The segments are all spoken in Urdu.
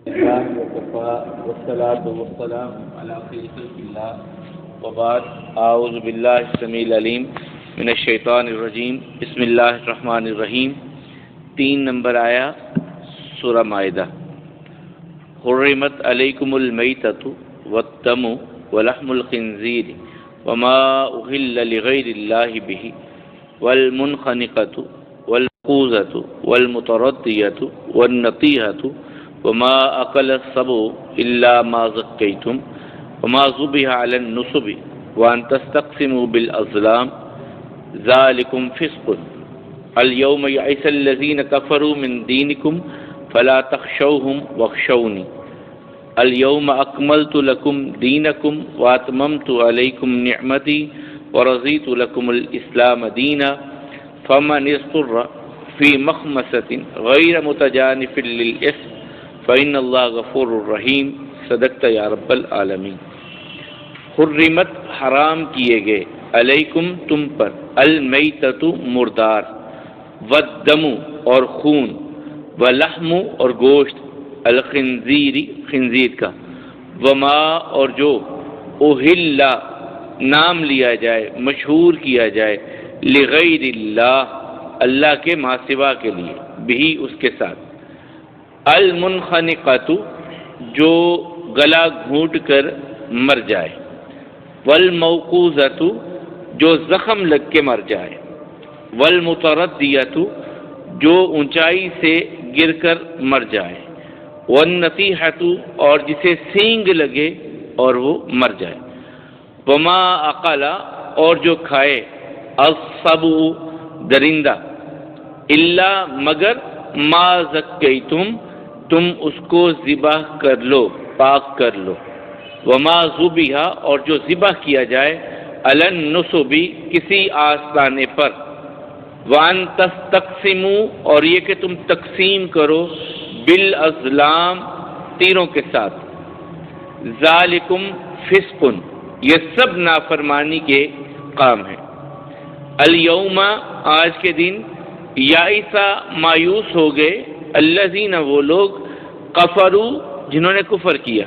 والصلاة والسلام على خير خلق الله وبعد اعوذ باللہ السمیع العلیم من الشیطان الرجیم بسم اللہ الرحمن الرحیم 3 نمبر آیا سورہ مائدہ حرمت علیکم المیتۃ والدم ولحم الخنزیر وما اہل لغیر اللہ بہ والمنخنقۃ والموقوذۃ والمتردیۃ والنطیحۃ وما اکل السبع الا ما ذکیتم وما ذبح علی النصب وان تستقسموا بالازلام ذلکم فسق اليوم یئس الذین کفروا من دینکم فلا تخشوهم واخشونی اليوم اکملت لکم دینکم واتممت علیکم نعمتی ورضیت لکم الاسلام دینا فمن اضطر فی مخمصۃ غیر متجانف للإثم فإن اللہ غفور الرحیم صدقت یا رب العالمین۔ حرمت حرام کیے گئے علیکم تم پر المیتۃ مردار والدم اور خون ولحم اور گوشت الخنزیر خنزیر کا وما اور جو اہل نام لیا جائے مشہور کیا جائے لغیر اللہ اللہ کے ما سوا کے لیے بھی اس کے ساتھ المنخنقۃ جو گلا گھونٹ کر مر جائے والموقوذۃ جو زخم لگ کے مر جائے والمتردیۃ جو اونچائی سے گر کر مر جائے والنطیحۃ اور جسے سینگ لگے اور وہ مر جائے وما اکل اور جو کھائے السبع درندہ الا مگر ما زکیتم تم اس کو ذبح کر لو پاک کر لو وما ذبح اور جو ذبح کیا جائے علی النصب کسی آستانے پر وان تستقسموا اور یہ کہ تم تقسیم کرو بالازلام تیروں کے ساتھ ذالکم فسق یہ سب نافرمانی کے کام ہیں الیوم آج کے دن یائسا مایوس ہو گئے الذین وہ لوگ کفروا جنہوں نے کفر کیا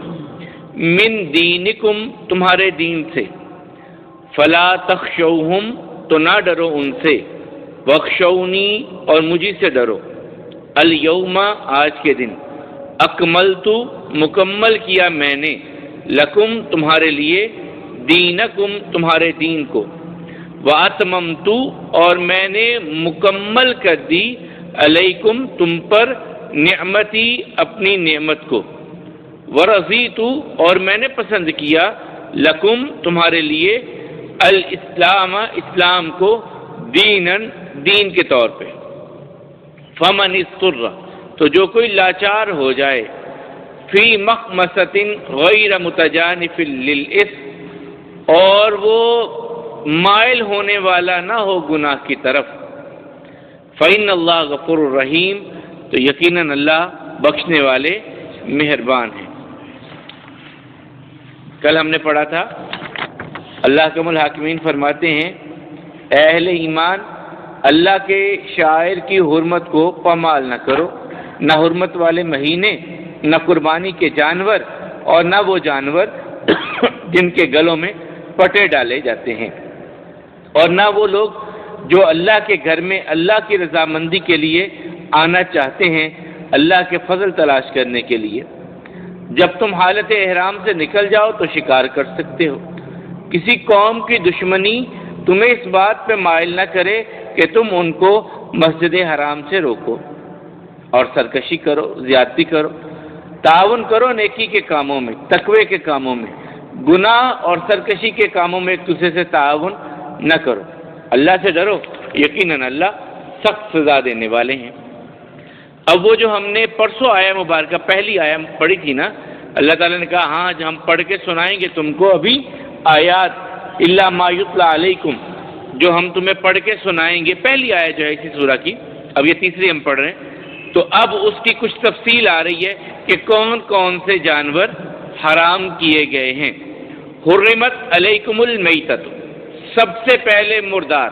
من دینکم تمہارے دین سے فلا تخشوہم تو نہ ڈرو ان سے واخشونی اور مجھے سے ڈرو الیوم آج کے دن اکملت مکمل کیا میں نے لکم تمہارے لیے دینکم تمہارے دین کو واتممت اور میں نے مکمل کر دی علیکم تم پر نعمتی اپنی نعمت کو ورضیت اور میں نے پسند کیا لکم تمہارے لیے الاسلام اسلام کو دینن دین کے طور پہ فمن اضطر تو جو کوئی لاچار ہو جائے فی مخمصۃ غیر متجانف للإثم اور وہ مائل ہونے والا نہ ہو گناہ کی طرف فإن اللہ غفور الرحیم تو یقیناً اللہ بخشنے والے مہربان ہیں۔ کل ہم نے پڑھا تھا اللہ کم الحاکمین فرماتے ہیں اے اہل ایمان اللہ کے شاعر کی حرمت کو پامال نہ کرو، نہ حرمت والے مہینے، نہ قربانی کے جانور اور نہ وہ جانور جن کے گلوں میں پٹے ڈالے جاتے ہیں، اور نہ وہ لوگ جو اللہ کے گھر میں اللہ کی رضامندی کے لیے آنا چاہتے ہیں اللہ کے فضل تلاش کرنے کے لیے۔ جب تم حالت احرام سے نکل جاؤ تو شکار کر سکتے ہو۔ کسی قوم کی دشمنی تمہیں اس بات پہ مائل نہ کرے کہ تم ان کو مسجد حرام سے روکو اور سرکشی کرو، زیادتی کرو۔ تعاون کرو نیکی کے کاموں میں، تقوی کے کاموں میں، گناہ اور سرکشی کے کاموں میں ایک دوسرے سے تعاون نہ کرو۔ اللہ سے ڈرو، یقیناً اللہ سخت سزا دینے والے ہیں۔ اب وہ جو ہم نے پرسوں آیا مبارکہ پہلی آیا پڑھی تھی نا، اللہ تعالیٰ نے کہا ہاں ہم پڑھ کے سنائیں گے تم کو ابھی آیات الا ما یتلی علیکم جو ہم تمہیں پڑھ کے سنائیں گے، پہلی آیت جو ہے اسی سورہ کی، اب یہ تیسری ہم پڑھ رہے ہیں، تو اب اس کی کچھ تفصیل آ رہی ہے کہ کون کون سے جانور حرام کیے گئے ہیں۔ حرمت علیکم المیتۃ، سب سے پہلے مردار،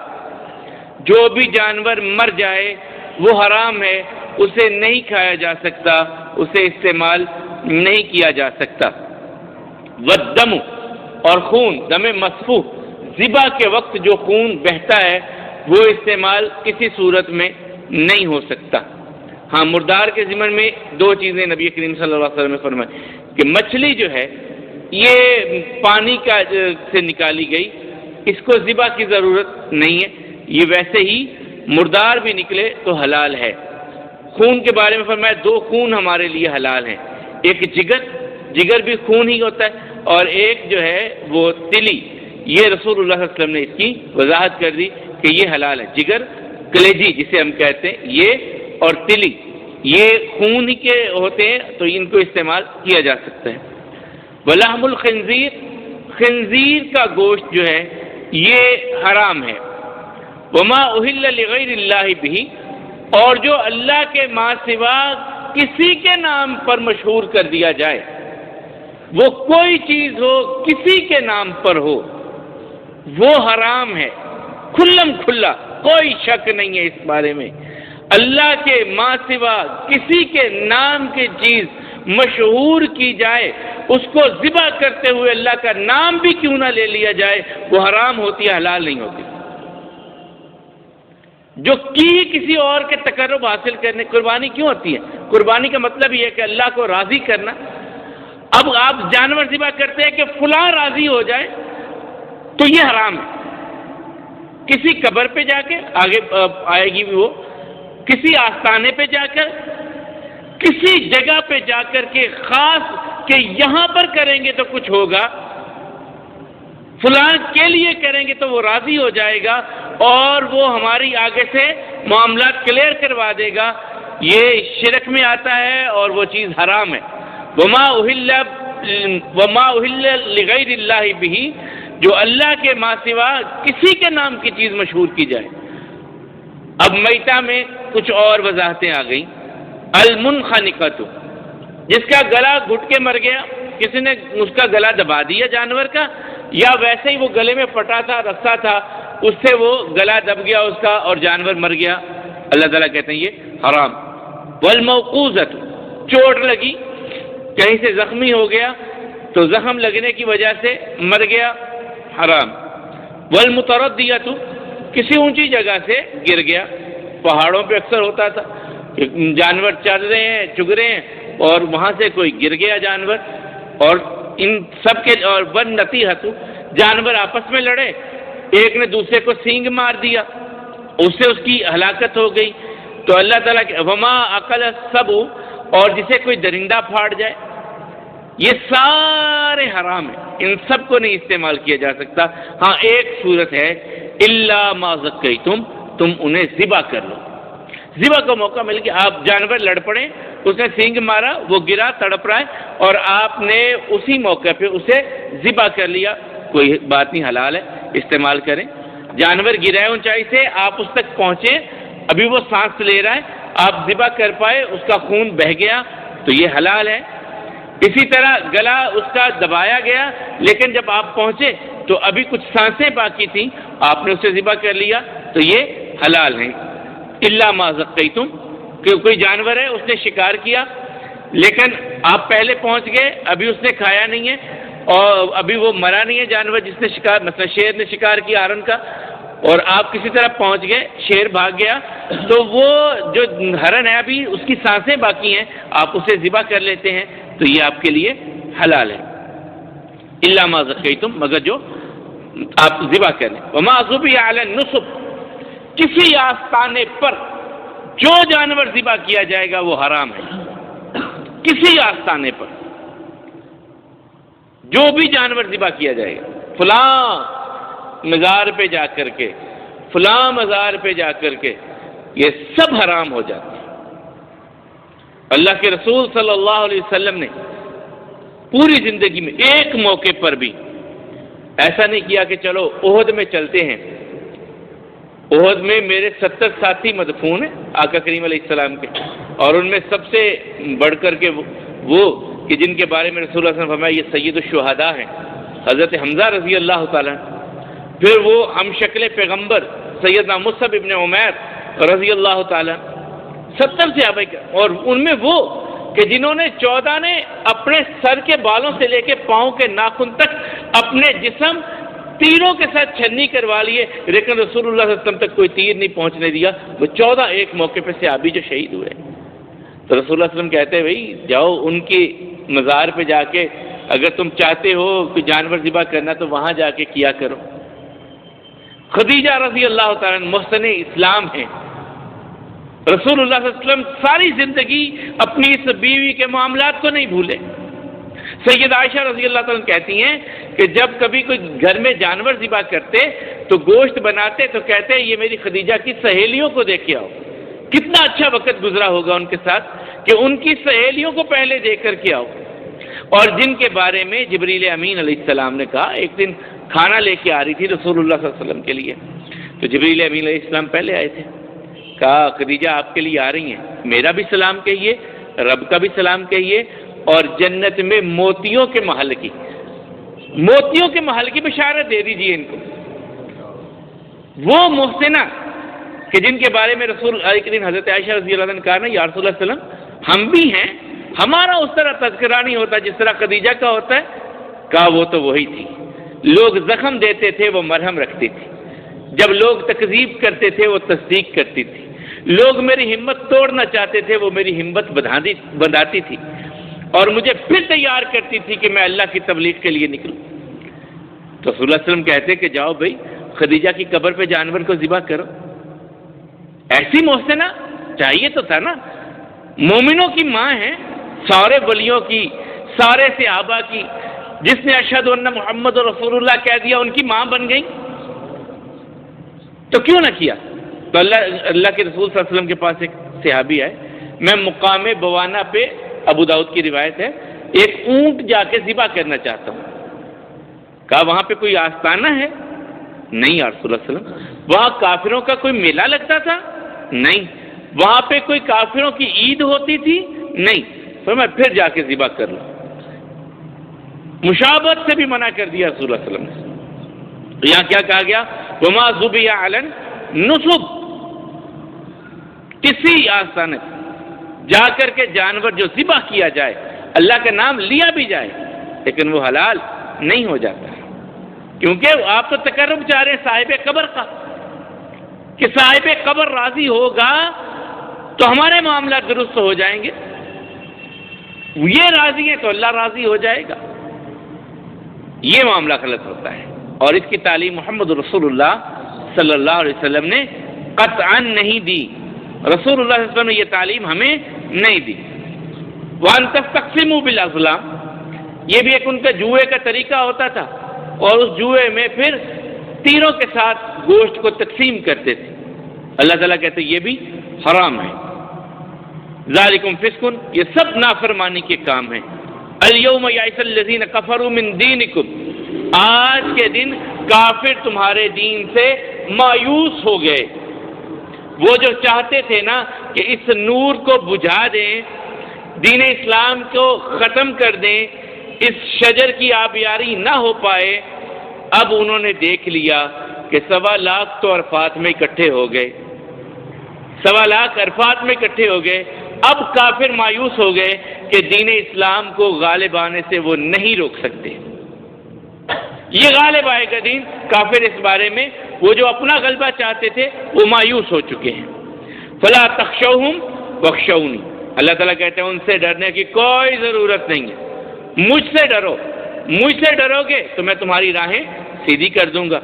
جو بھی جانور مر جائے وہ حرام ہے، اسے نہیں کھایا جا سکتا، اسے استعمال نہیں کیا جا سکتا۔ والدم، اور خون، دم مسفوح، ذبح کے وقت جو خون بہتا ہے وہ استعمال کسی صورت میں نہیں ہو سکتا۔ ہاں، مردار کے ضمن میں دو چیزیں نبی کریم صلی اللہ علیہ وسلم نے فرمائی کہ مچھلی جو ہے یہ پانی کا سے نکالی گئی، اس کو ذبح کی ضرورت نہیں ہے، یہ ویسے ہی مردار بھی نکلے تو حلال ہے۔ خون کے بارے میں فرمایا دو خون ہمارے لیے حلال ہیں، ایک جگر بھی خون ہی ہوتا ہے، اور ایک جو ہے وہ تلی، یہ رسول اللہ صلی اللہ علیہ وسلم نے اس کی وضاحت کر دی کہ یہ حلال ہے۔ جگر، کلیجی جسے ہم کہتے ہیں، یہ اور تلی یہ خون ہی کے ہوتے ہیں تو ان کو استعمال کیا جا سکتا ہے۔ ولحم الخنزیر، خنزیر کا گوشت جو ہے یہ حرام ہے۔ وما اہل لغیر اللہ بہ، اور جو اللہ کے ماں سوا کسی کے نام پر مشہور کر دیا جائے، وہ کوئی چیز ہو کسی کے نام پر ہو، وہ حرام ہے، کھلم کھلا، کوئی شک نہیں ہے اس بارے میں۔ اللہ کے ماں سوا کسی کے نام کی چیز مشہور کی جائے، اس کو ذبح کرتے ہوئے اللہ کا نام بھی کیوں نہ لے لیا جائے، وہ حرام ہوتی ہے، حلال نہیں ہوتی۔ جو کسی اور کے تقرب حاصل کرنے قربانی کیوں ہوتی ہے؟ قربانی کا مطلب یہ ہے کہ اللہ کو راضی کرنا۔ اب آپ جانور ذبح کرتے ہیں کہ فلاں راضی ہو جائے تو یہ حرام ہے۔ کسی قبر پہ جا کے، آگے آئے گی بھی وہ، کسی آستانے پہ جا کر، کسی جگہ پہ جا کر کے خاص کہ یہاں پر کریں گے تو کچھ ہوگا، فلاں کے لیے کریں گے تو وہ راضی ہو جائے گا اور وہ ہماری آگے سے معاملات کلیئر کروا دے گا، یہ شرک میں آتا ہے اور وہ چیز حرام ہے۔ وما اہل لغیر اللہ بہ، جو اللہ کے ماں سوا کسی کے نام کی چیز مشہور کی جائے۔ اب میتہ میں کچھ اور وضاحتیں آ گئیں۔ المنخنقۃ، جس کا گلا گھٹ کے مر گیا، کسی نے اس کا گلا دبا دیا جانور کا، یا ویسے ہی وہ گلے میں پٹا تھا، رسا تھا، اس سے وہ گلا دب گیا اس کا اور جانور مر گیا، اللہ تعالیٰ کہتے ہیں یہ حرام۔ والموقوذۃ، چوٹ لگی، کہیں سے زخمی ہو گیا تو زخم لگنے کی وجہ سے مر گیا، حرام۔ والمتردیۃ، کسی اونچی جگہ سے گر گیا، پہاڑوں پہ اکثر ہوتا تھا، جانور چل رہے ہیں، چگ رہے ہیں اور وہاں سے کوئی گر گیا جانور، اور ان سب کے، اور والنطیحۃ، جانور آپس میں لڑے، ایک نے دوسرے کو سینگ مار دیا، اس سے اس کی ہلاکت ہو گئی، تو اللہ تعالیٰ کے وما اکل السبع، اور جسے کوئی درندہ پھاڑ جائے، یہ سارے حرام ہیں، ان سب کو نہیں استعمال کیا جا سکتا۔ ہاں ایک صورت ہے، الا ما ذکیتم، تم انہیں ذبح کر لو، ذبح کا موقع مل گیا، آپ جانور لڑ پڑے، اس نے سینگ مارا، وہ گرا تڑپ رہا ہے اور آپ نے اسی موقع پہ اسے ذبح کر لیا، کوئی بات نہیں، حلال ہے، استعمال کریں۔ جانور گرا ہے اونچائی سے، آپ اس تک پہنچے، ابھی وہ سانس لے رہا ہے، آپ ذبح کر پائے، اس کا خون بہہ گیا تو یہ حلال ہے۔ اسی طرح گلا اس کا دبایا گیا، لیکن جب آپ پہنچے تو ابھی کچھ سانسیں باقی تھیں، آپ نے اسے ذبح کر لیا تو یہ حلال ہیں۔ الا ما ذکیتم، کہ کوئی جانور ہے اس نے شکار کیا لیکن آپ پہلے پہنچ گئے، ابھی اس نے کھایا نہیں ہے اور ابھی وہ مرا نہیں ہے جانور جس نے شکار، مثلا شیر نے شکار کیا ہرن کا، اور آپ کسی طرح پہنچ گئے، شیر بھاگ گیا، تو وہ جو ہرن ہے ابھی اس کی سانسیں باقی ہیں، آپ اسے ذبح کر لیتے ہیں تو یہ آپ کے لیے حلال ہے۔ الا ما ذکیتم، مگر جو آپ ذبح کر لیں۔ وما ذبح علی النصب، کسی آستانے پر جو جانور ذبح کیا جائے گا وہ حرام ہے۔ کسی آستانے پر جو بھی جانور ذبح کیا جائے گا، فلاں مزار پہ جا کر کے، فلاں مزار پہ جا کر کے، یہ سب حرام ہو جاتے ہیں۔ اللہ کے رسول صلی اللہ علیہ وسلم نے پوری زندگی میں ایک موقع پر بھی ایسا نہیں کیا کہ چلو احد میں چلتے ہیں، احد میں میرے 70 ساتھی مدفون ہیں آقا کریم علیہ السلام کے، اور ان میں سب سے بڑھ کر کے وہ کہ جن کے بارے میں رسول اللہ صلی اللہ علیہ وسلم نے فرمایا یہ سید الشہداء ہیں، حضرت حمزہ رضی اللہ تعالیٰ، پھر وہ ہم شکل پیغمبر سیدنا مصعب ابن عمیر رضی اللہ تعالیٰ، 70 صحابہ، اور ان میں وہ کہ جنہوں نے 14 نے اپنے سر کے بالوں سے لے کے پاؤں کے ناخن تک اپنے جسم تیروں کے ساتھ چھنی کروا لیے، لیکن رسول اللہ صلی اللہ علیہ وسلم تک کوئی تیر نہیں پہنچنے دیا. وہ 14 ایک موقع پہ صحابی جو شہید ہوئے. تو رسول اللہ صلی اللہ علیہ وسلم کہتے ہیں بھائی جاؤ ان کی مزار پہ جا کے اگر تم چاہتے ہو کہ جانور ذبح کرنا تو وہاں جا کے کیا کرو. خدیجہ رضی اللہ تعالیٰ محسن اسلام ہیں. رسول اللہ صلی اللہ علیہ وسلم ساری زندگی اپنی اس بیوی کے معاملات کو نہیں بھولے. سید عائشہ رضی اللہ تعالیٰ کہتی ہیں کہ جب کبھی کوئی گھر میں جانور ذبح کرتے تو گوشت بناتے تو کہتے یہ میری خدیجہ کی سہیلیوں کو دیکھ کے آؤ. کتنا اچھا وقت گزرا ہوگا ان کے ساتھ کہ ان کی سہیلیوں کو پہلے دیکھ کر کے آؤ. اور جن کے بارے میں جبریل امین علیہ السلام نے کہا، ایک دن کھانا لے کے آ رہی تھی رسول اللہ صلی اللہ علیہ وسلم کے لیے، تو جبریل امین علیہ السلام پہلے آئے تھے. کہا خدیجہ آپ کے لیے آ رہی ہیں، میرا بھی سلام کہیے، رب کا بھی سلام کہیے، اور جنت میں موتیوں کے محل کی بشارت دے دیجیے ان کو. وہ محسنہ کہ جن کے بارے میں رسول ایک دن حضرت عائشہ رضی اللہ عنہ نے کہا نا یا رسول اللہ صلی اللہ علیہ وسلم ہم بھی ہیں، ہمارا اس طرح تذکرہ نہیں ہوتا جس طرح خدیجہ کا ہوتا ہے. کہا وہ تو وہی تھی، لوگ زخم دیتے تھے وہ مرہم رکھتی تھی، جب لوگ تکذیب کرتے تھے وہ تصدیق کرتی تھی، لوگ میری ہمت توڑنا چاہتے تھے وہ میری ہمت بندھاتی تھی اور مجھے پھر تیار کرتی تھی کہ میں اللہ کی تبلیغ کے لیے نکلوں. تو رسول اللہ علیہ وسلم کہتے کہ جاؤ بھائی خدیجہ کی قبر پہ جانور کو ذبح کرو. ایسی محسنہ چاہیے تو تھا نا. مومنوں کی ماں ہے، سارے ولیوں کی، سارے صحابہ کی، جس نے اشہد ان محمد رسول اللہ کہہ دیا ان کی ماں بن گئی. تو کیوں نہ کیا؟ تو اللہ کے رسول صلی اللہ علیہ وسلم کے پاس ایک صحابی آئے، میں مقام بوانا پہ، ابو داؤد کی روایت ہے، ایک اونٹ جا کے ذبح کرنا چاہتا ہوں. کہا وہاں پہ کوئی آستانہ ہے؟ نہیں یا رسول اللہ صلی اللہ علیہ وسلم. وہاں کافروں کا کوئی میلہ لگتا تھا؟ نہیں. وہاں پہ کوئی کافروں کی عید ہوتی تھی؟ نہیں. میں پھر جا کے ذبح کر لوں. مشابہت سے بھی منع کر دیا رسول اللہ صلی اللہ علیہ وسلم نے. یہاں کیا کہا گیا؟ وما ذبح علی نصب، کسی آستانے جا کر کے جانور جو ذبح کیا جائے، اللہ کا نام لیا بھی جائے، لیکن وہ حلال نہیں ہو جاتا، کیونکہ آپ تو تقرب چاہ رہے ہیں صاحب قبر کا، کہ صاحب قبر راضی ہوگا تو ہمارے معاملات درست ہو جائیں گے. یہ راضی ہے تو اللہ راضی ہو جائے گا. یہ معاملہ غلط ہوتا ہے، اور اس کی تعلیم محمد رسول اللہ صلی اللہ علیہ وسلم نے قطعا نہیں دی. رسول اللہ صلی اللہ علیہ وسلم نے یہ تعلیم ہمیں نہیں دی. وَأَن تَسْتَقْسِمُوا بِالْأَزْلَامِ، یہ بھی ایک ان کا جوئے کا طریقہ ہوتا تھا، اور اس جوئے میں پھر تیروں کے ساتھ گوشت کو تقسیم کرتے تھے. اللہ تعالیٰ کہتے یہ بھی حرام ہے. ذالکم فسق، یہ سب نافرمانی کے کام ہیں. الیوم یئس الذین کفروا من دینکم، آج کے دن کافر تمہارے دین سے مایوس ہو گئے. وہ جو چاہتے تھے نا کہ اس نور کو بجھا دیں، دین اسلام کو ختم کر دیں، اس شجر کی آبیاری نہ ہو پائے، اب انہوں نے دیکھ لیا کہ 1.25 لاکھ تو عرفات میں اکٹھے ہو گئے، 1.25 لاکھ عرفات میں اکٹھے ہو گئے. اب کافر مایوس ہو گئے کہ دین اسلام کو غالب آنے سے وہ نہیں روک سکتے. یہ غالب آئے گا دین. کافر اس بارے میں وہ جو اپنا غلبہ چاہتے تھے وہ مایوس ہو چکے ہیں. فلا تخشوہم واخشونی، اللہ تعالیٰ کہتے ہیں ان سے ڈرنے کی کوئی ضرورت نہیں ہے، مجھ سے ڈرو. مجھ سے ڈرو گے تو میں تمہاری راہیں سیدھی کر دوں گا.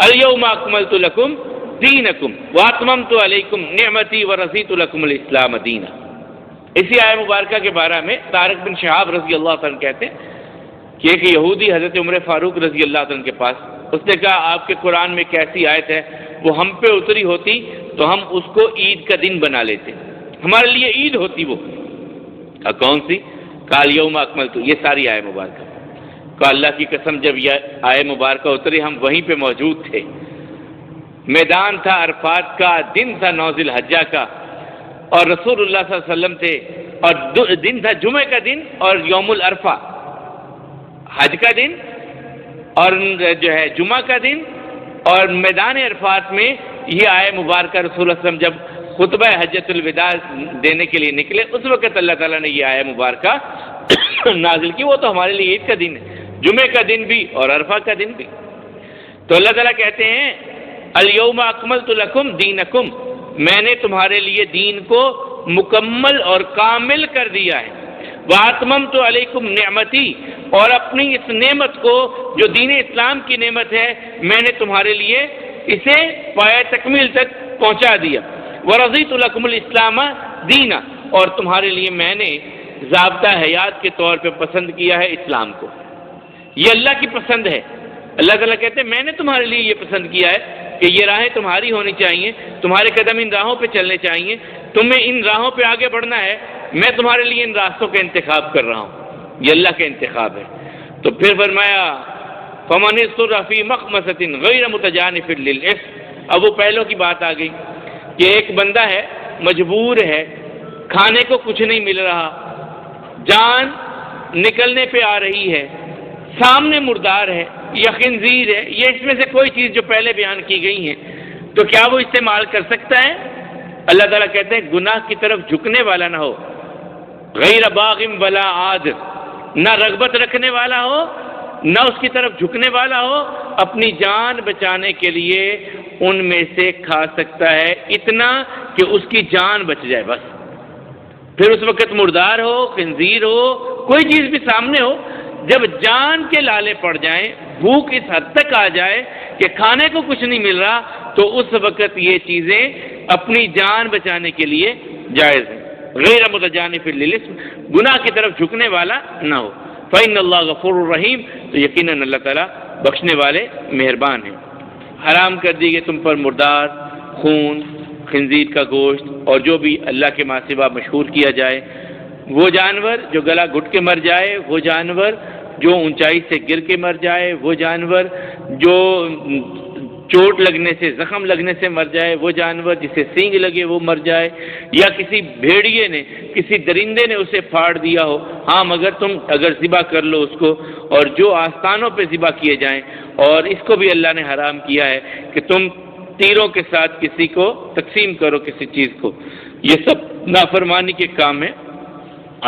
الیوم اکملت لکم دینکم واتممت علیکم نعمتی ورضیت لکم الاسلام دینا. اسی آیہ مبارکہ کے بارے میں طارق بن شہاب رضی اللہ عنہ کہتے ہیں کہ ایک یہودی حضرت عمر فاروق رضی اللہ عنہ کے پاس، اس نے کہا آپ کے قرآن میں کیسی آیت ہے، وہ ہم پہ اتری ہوتی تو ہم اس کو عید کا دن بنا لیتے، ہمارے لیے عید ہوتی. وہ کون سی؟ قال یوم اکملت، یہ ساری آیہ مبارکہ. کہ اللہ کی قسم جب یہ آیہ مبارکہ اتری ہم وہیں پہ موجود تھے. میدان تھا عرفات کا، دن تھا 9 ذی الحجہ کا، اور رسول اللہ صلی اللہ علیہ وسلم تھے، اور دن تھا جمعہ کا دن اور یوم العرفہ حج کا دن، اور جو ہے جمعہ کا دن، اور میدان عرفات میں یہ آیہ مبارکہ رسول اللہ صلی اللہ علیہ وسلم جب خطبہ حجۃ الوداع دینے کے لیے نکلے، اس وقت اللہ تعالیٰ نے یہ آیہ مبارکہ نازل کی. وہ تو ہمارے لیے عید کا دن ہے، جمعے کا دن بھی اور عرفہ کا دن بھی. تو اللہ تعالیٰ کہتے ہیں الیوم اکملت لکم دینکم، میں نے تمہارے لیے دین کو مکمل اور کامل کر دیا ہے. واتممت علیکم نعمتی، اور اپنی اس نعمت کو جو دین اسلام کی نعمت ہے میں نے تمہارے لیے اسے پایہ تکمیل تک پہنچا دیا. ورضیت لکم الاسلام دینا، اور تمہارے لیے میں نے ضابطہ حیات کے طور پہ پسند کیا ہے اسلام کو. یہ اللہ کی پسند ہے. اللہ تعالیٰ کہتے ہیں میں نے تمہارے لیے یہ پسند کیا ہے کہ یہ راہیں تمہاری ہونی چاہیے، تمہارے قدم ان راہوں پہ چلنے چاہیے، تمہیں ان راہوں پہ آگے بڑھنا ہے، میں تمہارے لیے ان راستوں کا انتخاب کر رہا ہوں. یہ اللہ کا انتخاب ہے. تو پھر فرمایا فمن اضطر فی مخمصۃ غیر متجانف للإثم. اب وہ پہلو کی بات آ گئی کہ ایک بندہ ہے، مجبور ہے، کھانے کو کچھ نہیں مل رہا، جان نکلنے پہ آ رہی ہے، سامنے مردار ہے یا خنزیر ہے، یہ اس میں سے کوئی چیز جو پہلے بیان کی گئی ہیں، تو کیا وہ استعمال کر سکتا ہے؟ اللہ تعالیٰ کہتے ہیں گناہ کی طرف جھکنے والا نہ ہو، غیر باغ ولا عاد، نہ رغبت رکھنے والا ہو نہ اس کی طرف جھکنے والا ہو، اپنی جان بچانے کے لیے ان میں سے کھا سکتا ہے اتنا کہ اس کی جان بچ جائے بس. پھر اس وقت مردار ہو، خنزیر ہو، کوئی چیز بھی سامنے ہو، جب جان کے لالے پڑ جائیں، بھوک اس حد تک آ جائے کہ کھانے کو کچھ نہیں مل رہا، تو اس وقت یہ چیزیں اپنی جان بچانے کے لیے جائز ہیں. غیر متجانف للإثم، گناہ کی طرف جھکنے والا نہ ہو. فإن اللہ غفور الرحیم، تو یقیناً اللہ تعالیٰ بخشنے والے مہربان ہیں. حرام کر دی گئی تم پر مردار، خون، خنزیر کا گوشت اور جو بھی اللہ کے ماں سوا مشہور کیا جائے، وہ جانور جو گلا گھٹ کے مر جائے، وہ جانور جو اونچائی سے گر کے مر جائے، وہ جانور جو چوٹ لگنے سے، زخم لگنے سے مر جائے، وہ جانور جسے سینگ لگے وہ مر جائے، یا کسی بھیڑیے نے، کسی درندے نے اسے پھاڑ دیا ہو. ہاں مگر تم اگر ذبح کر لو اس کو، اور جو آستانوں پہ ذبح کیے جائیں، اور اس کو بھی اللہ نے حرام کیا ہے کہ تم تیروں کے ساتھ کسی کو تقسیم کرو کسی چیز کو. یہ سب نافرمانی کے کام ہیں.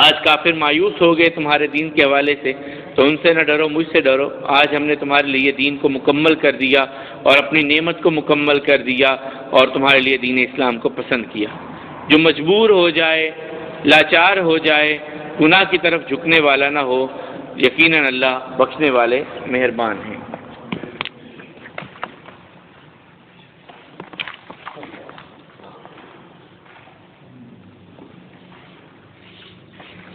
آج کافر مایوس ہو گئے تمہارے دین کے حوالے سے، تو ان سے نہ ڈرو، مجھ سے ڈرو. آج ہم نے تمہارے لیے دین کو مکمل کر دیا اور اپنی نعمت کو مکمل کر دیا اور تمہارے لیے دین اسلام کو پسند کیا. جو مجبور ہو جائے، لاچار ہو جائے، گناہ کی طرف جھکنے والا نہ ہو، یقیناً اللہ بخشنے والے مہربان ہیں.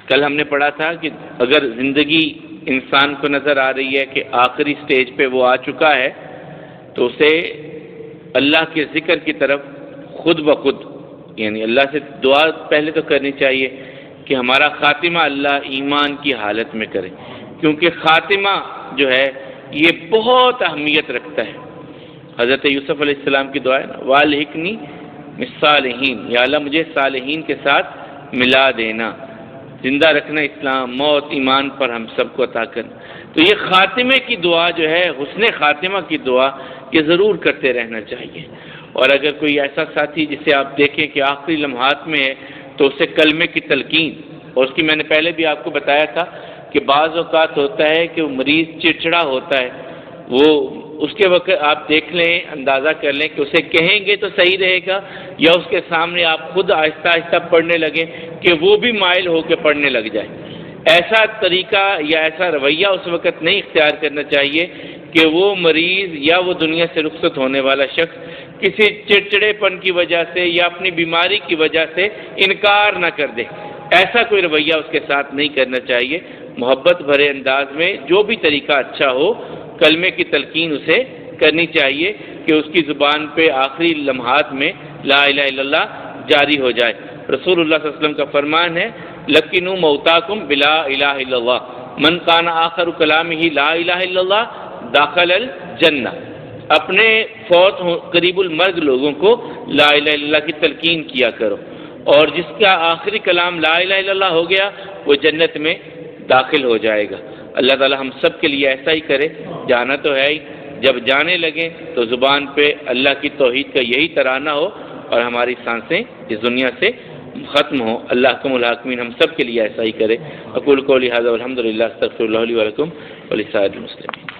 کل ہم نے پڑھا تھا کہ اگر زندگی انسان کو نظر آ رہی ہے کہ آخری سٹیج پہ وہ آ چکا ہے، تو اسے اللہ کے ذکر کی طرف خود بخود، یعنی اللہ سے دعا پہلے تو کرنی چاہیے کہ ہمارا خاتمہ اللہ ایمان کی حالت میں کرے، کیونکہ خاتمہ جو ہے یہ بہت اہمیت رکھتا ہے. حضرت یوسف علیہ السلام کی دعا ہے نا، والحقنی بالصالحین، یا اللہ مجھے صالحین کے ساتھ ملا دینا. زندہ رکھنا اسلام، موت ایمان پر ہم سب کو عطا کرنا. تو یہ خاتمے کی دعا جو ہے، حسن خاتمہ کی دعا، یہ ضرور کرتے رہنا چاہیے. اور اگر کوئی ایسا ساتھی جسے آپ دیکھیں کہ آخری لمحات میں ہے، تو اسے کلمے کی تلقین، اور اس کی میں نے پہلے بھی آپ کو بتایا تھا کہ بعض اوقات ہوتا ہے کہ وہ مریض چڑچڑا ہوتا ہے، وہ اس کے وقت آپ دیکھ لیں، اندازہ کر لیں کہ اسے کہیں گے تو صحیح رہے گا، یا اس کے سامنے آپ خود آہستہ آہستہ پڑھنے لگیں کہ وہ بھی مائل ہو کے پڑھنے لگ جائے. ایسا طریقہ یا ایسا رویہ اس وقت نہیں اختیار کرنا چاہیے کہ وہ مریض یا وہ دنیا سے رخصت ہونے والا شخص کسی چڑچڑے پن کی وجہ سے یا اپنی بیماری کی وجہ سے انکار نہ کر دے. ایسا کوئی رویہ اس کے ساتھ نہیں کرنا چاہیے. محبت بھرے انداز میں جو بھی طریقہ اچھا ہو، کلمے کی تلقین اسے کرنی چاہیے کہ اس کی زبان پہ آخری لمحات میں لا الہ الا اللہ جاری ہو جائے. رسول اللہ صلی اللہ علیہ وسلم کا فرمان ہے لکنوا موتاکم بلا الہ الا اللہ، من کان آخر کلامہ لا الہ الا اللہ داخل الجنہ. اپنے فوت قریب المرگ لوگوں کو لا الہ الا اللہ کی تلقین کیا کرو، اور جس کا آخری کلام لا الہ الا اللہ ہو گیا وہ جنت میں داخل ہو جائے گا. اللہ تعالی ہم سب کے لیے ایسا ہی کرے. جانا تو ہے ہی، جب جانے لگیں تو زبان پہ اللہ کی توحید کا یہی ترانہ ہو اور ہماری سانسیں اس دنیا سے ختم ہوں. اللہ کم الحاکمین ہم سب کے لیے ایسا ہی کرے. اقول قولی ھذا والحمد للہ استغفر اللہ لی ولکم ولسائر المسلمین.